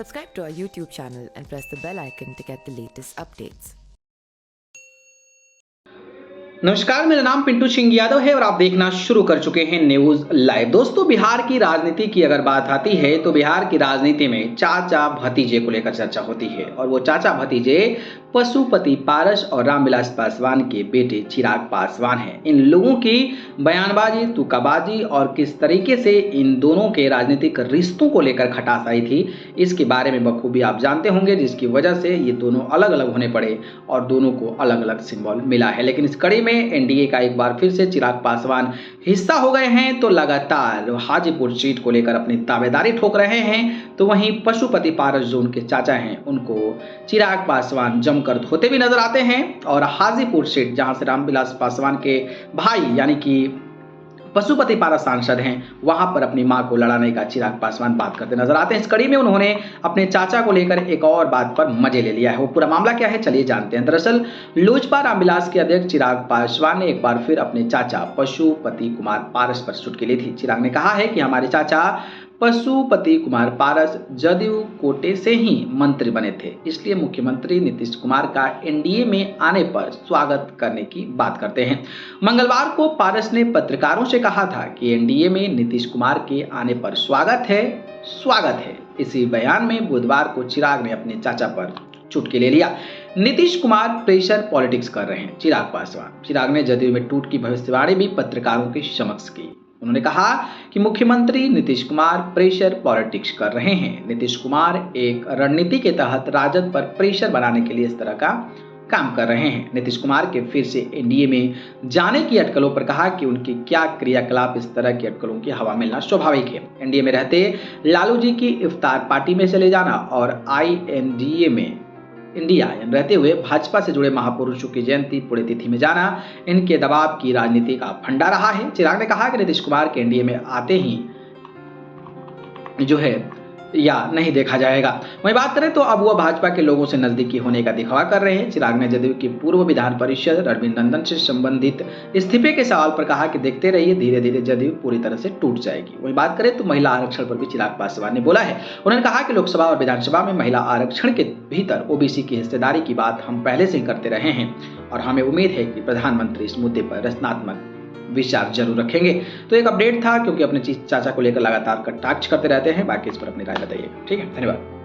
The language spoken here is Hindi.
Subscribe to our YouTube channel and press the bell icon to get the latest updates. नमस्कार, मेरा नाम पिंटू सिंह यादव है और आप देखना शुरू कर चुके हैं न्यूज लाइव। दोस्तों, बिहार की राजनीति की अगर बात आती है तो बिहार की राजनीति में चाचा भतीजे को लेकर चर्चा होती है और वो चाचा भतीजे पशुपति पारस और रामविलास पासवान के बेटे चिराग पासवान हैं। इन लोगों की बयानबाजी, तुक्काबाजी और किस तरीके से इन दोनों के राजनीतिक रिश्तों को लेकर खटास आई थी, इसके बारे में बखूबी आप जानते होंगे, जिसकी वजह से ये दोनों अलग अलग होने पड़े और दोनों को अलग अलग सिंबल मिला है। लेकिन इस कड़ी में एनडीए का एक बार फिर से चिराग पासवान हिस्सा हो गए हैं तो लगातार हाजीपुर सीट को लेकर अपनी दावेदारी ठोक रहे हैं। तो वहीं पशुपति पारस जो उनके चाचा हैं, उनको चिराग पासवान जमकर धोते भी नजर आते हैं और हाजीपुर सीट जहां से रामविलास पासवान के भाई यानी कि पशुपति पारस सांसद हैं, वहां पर अपनी मां को लड़ाने का चिराग पासवान बात करते नजर आते हैं। इस कड़ी में उन्होंने अपने चाचा को लेकर एक और बात पर मजे ले लिया है। वो पूरा मामला क्या है, चलिए जानते हैं। दरअसल लोजपा रामविलास के अध्यक्ष चिराग पासवान ने एक बार फिर अपने चाचा पशुपति कुमार पारस पर चुटकी ली थी। चिराग ने कहा है कि हमारे चाचा पशुपति कुमार पारस जदयू कोटे से ही मंत्री बने थे, इसलिए मुख्यमंत्री नीतीश कुमार का एनडीए में आने पर स्वागत करने की बात करते हैं। मंगलवार को पारस ने पत्रकारों से कहा था कि एनडीए में नीतीश कुमार के आने पर स्वागत है। इसी बयान में बुधवार को चिराग ने अपने चाचा पर चुटकी ले लिया। नीतीश कुमार प्रेशर पॉलिटिक्स कर रहे हैं, चिराग पासवान। चिराग ने जदयू में टूट की भविष्यवाणी भी पत्रकारों के समक्ष की। उन्होंने कहा कि मुख्यमंत्री नीतीश कुमार प्रेशर पॉलिटिक्स कर रहे हैं। नीतीश कुमार एक रणनीति के तहत राजद पर प्रेशर बनाने के लिए इस तरह का काम कर रहे हैं। नीतीश कुमार के फिर से एनडीए में जाने की अटकलों पर कहा कि उनकी क्या क्रियाकलाप, इस तरह की अटकलों की हवा मिलना स्वाभाविक है। एनडीए में रहते लालू जी की इफ्तार पार्टी में चले जाना और आईएनडीए में इंडिया रहते हुए भाजपा से जुड़े महापुरुषों की जयंती पुण्यतिथि में जाना इनके दबाव की राजनीति का फंडा रहा है। चिराग ने कहा कि नीतीश कुमार के एनडीए में आते ही जो है या नहीं देखा जाएगा। वहीं बात करें तो अब वह भाजपा के लोगों से नजदीकी होने का दिखावा कर रहे हैं। चिराग ने जदयू की पूर्व विधान परिषद रणवीर नंदन से संबंधित इस्तीफे के सवाल पर कहा कि देखते रहिए, धीरे धीरे जदयू पूरी तरह से टूट जाएगी। वहीं बात करें तो महिला आरक्षण पर भी चिराग पासवान ने बोला है। उन्होंने कहा कि लोकसभा और विधानसभा में महिला आरक्षण के भीतर ओबीसी की हिस्सेदारी की बात हम पहले से ही करते रहे हैं और हमें उम्मीद है कि प्रधानमंत्री इस मुद्दे पर रचनात्मक विचार जरूर रखेंगे। तो एक अपडेट था, क्योंकि अपने चाचा को लेकर लगातार कटाक्ष करते रहते हैं। बाकी इस पर अपनी राय बताइए। ठीक है, धन्यवाद।